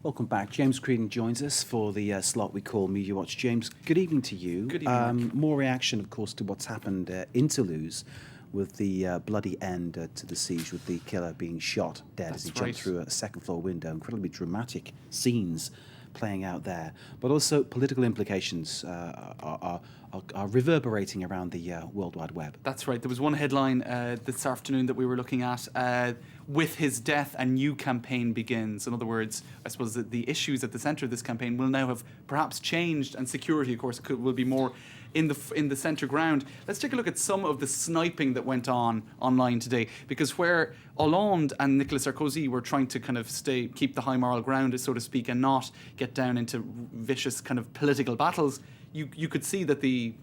Welcome back. James Creedon joins us for the slot we call Media Watch. James, good evening to you. Good evening. More reaction, of course, to what's happened in Toulouse with the bloody end to the siege, with the killer being shot dead as he jumped through a second-floor window. Incredibly dramatic scenes playing out there. But also political implications are reverberating around the World Wide Web. That's right. There was one headline this afternoon that we were looking at. With his death, a new campaign begins. In other words, I suppose that the issues at the centre of this campaign will now have perhaps changed, and security, of course, will be more in the centre ground. Let's take a look at some of the sniping that went on online today, because where Hollande and Nicolas Sarkozy were trying to kind of keep the high moral ground, so to speak, and not get down into vicious kind of political battles, you could see that the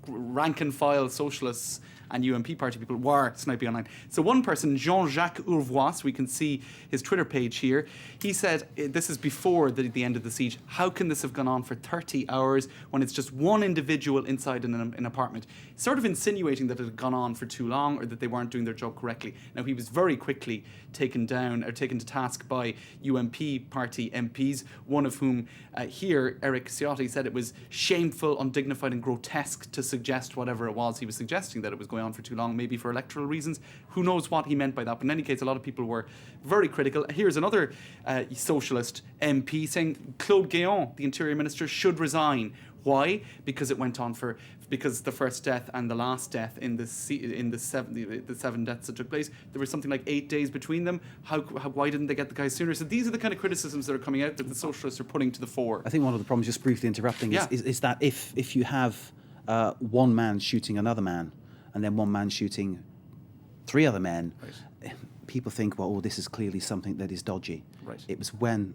rank and file socialists and UMP party people were sniping online. So one person, Jean-Jacques Urvois, we can see his Twitter page here, he said, this is before the end of the siege, how can this have gone on for 30 hours when it's just one individual inside an apartment? Sort of insinuating that it had gone on for too long or that they weren't doing their job correctly. Now, he was very quickly taken to task by UMP party MPs, one of whom here, Eric Ciotti, said it was shameful, undignified and grotesque to suggest whatever it was he was suggesting, that it was going on for too long, maybe for electoral reasons. Who knows what he meant by that? But in any case, a lot of people were very critical. Here's another socialist MP saying Claude Guéant, the Interior Minister, should resign. Why? Because it went on because the first death and the last death in the seven deaths that took place, there was something like 8 days between them. Why didn't they get the guys sooner? So these are the kind of criticisms that are coming out that the socialists are putting to the fore. I think one of the problems, just briefly interrupting, is that if you have one man shooting another man and then one man shooting three other men, people think, well, this is clearly something that is dodgy. Right. It was when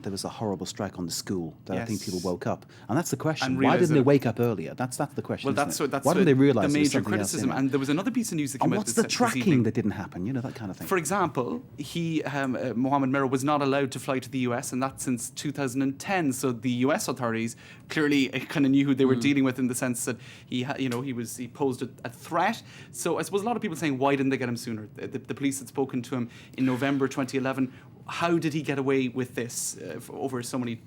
there was a horrible strike on the school that I think people woke up. And that's the question. And why didn't they wake up earlier? That's the question. Well, that's why didn't they realise the there was major something criticism. else? And there was another piece of news that came out what's the tracking that didn't happen? You know, that kind of thing. For example, Mohammed Merah was not allowed to fly to the US, and that's since 2010. So the US authorities clearly kind of knew who they were dealing with, in the sense that he posed a threat. So I suppose a lot of people saying, why didn't they get him sooner? The police had spoken to him in November 2011. How did he get away with this over so many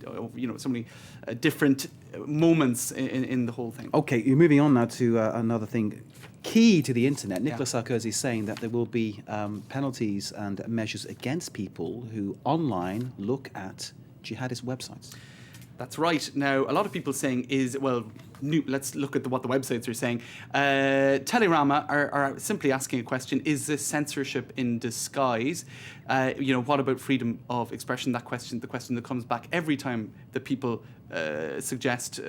different moments in the whole thing? Okay, you're moving on now to another thing key to the internet. Nicolas Sarkozy is saying that there will be penalties and measures against people who online look at jihadist websites. That's right. Now, a lot of people saying let's look at what the websites are saying. Telerama are simply asking a question: is this censorship in disguise? What about freedom of expression? The question that comes back every time that people suggest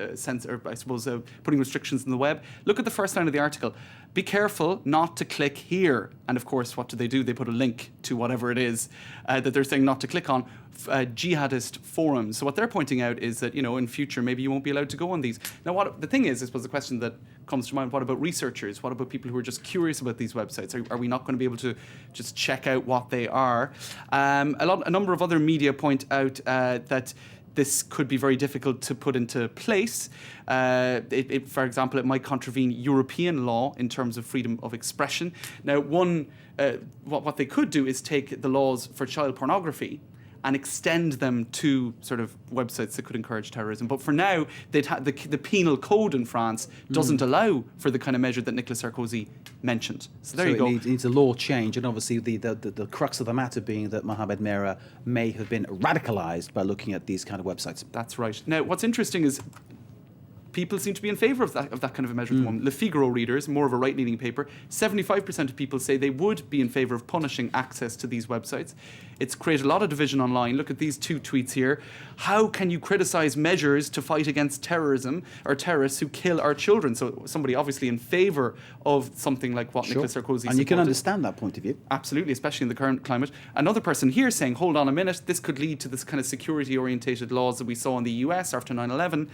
putting restrictions on the web. Look at the first line of the article. Be careful not to click here. And of course, what do? They put a link to whatever it is that they're saying not to click on. Jihadist forums. So what they're pointing out is that, in future, maybe you won't be allowed to go on these. Now, what the thing is, I suppose the question that comes to mind, what about researchers? What about people who are just curious about these websites? Are we not going to be able to just check out what they are? A number of other media point out that this could be very difficult to put into place. For example, it might contravene European law in terms of freedom of expression. Now, what they could do is take the laws for child pornography and extend them to sort of websites that could encourage terrorism. But for now, the penal code in France doesn't allow for the kind of measure that Nicolas Sarkozy mentioned. So there you go. It needs a law change, and obviously the crux of the matter being that Mohammed Merah may have been radicalised by looking at these kind of websites. That's right. Now, what's interesting is people seem to be in favour of that kind of a measure at the moment. Le Figaro readers, more of a right-leaning paper, 75% of people say they would be in favour of punishing access to these websites. It's created a lot of division online. Look at these two tweets here. How can you criticise measures to fight against terrorism or terrorists who kill our children? So somebody obviously in favour of something like what Nicolas Sarkozy supported. And you can understand that point of view. Absolutely, especially in the current climate. Another person here saying, hold on a minute, this could lead to this kind of security-orientated laws that we saw in the US after 9/11.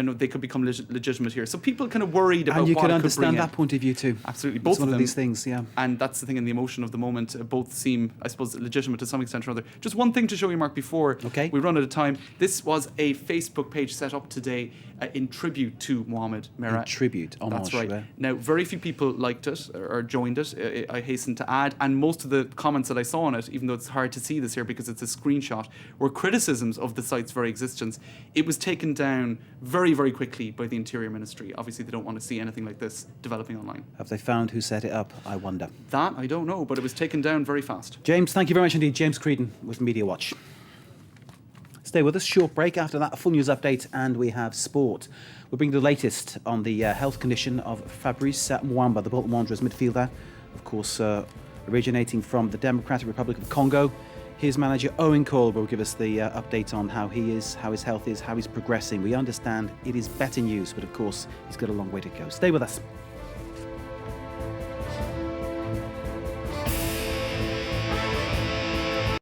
know, they could become legitimate here. So people kind of worried about And you what can it could understand bring that in. point of view too. Absolutely, It's both one of of them. these things, yeah. And that's the thing in the emotion of the moment. Both seem, I suppose, legitimate to some extent or other. Just one thing to show you, Mark, before we run out of time. This was a Facebook page set up today in tribute to Mohamed Merah. In tribute, homage. That's right. Yeah. Now, very few people liked it or joined it, I hasten to add. And most of the comments that I saw on it, even though it's hard to see this here because it's a screenshot, were criticisms of the site's very existence. It was taken down very, very quickly by the Interior Ministry. Obviously, they don't want to see anything like this developing online. Have they found who set it up? I wonder. That, I don't know, but it was taken down very fast. James, thank you very much indeed. James Creedon with Media Watch. Stay with us. Short break. After that, a full news update, and we have sport. We'll bring the latest on the health condition of Fabrice Muamba, the Bolton Wanderers midfielder, of course, originating from the Democratic Republic of Congo. His manager, Owen Cole, will give us the update on how he is, how his health is, how he's progressing. We understand it is better news, but of course, he's got a long way to go. Stay with us.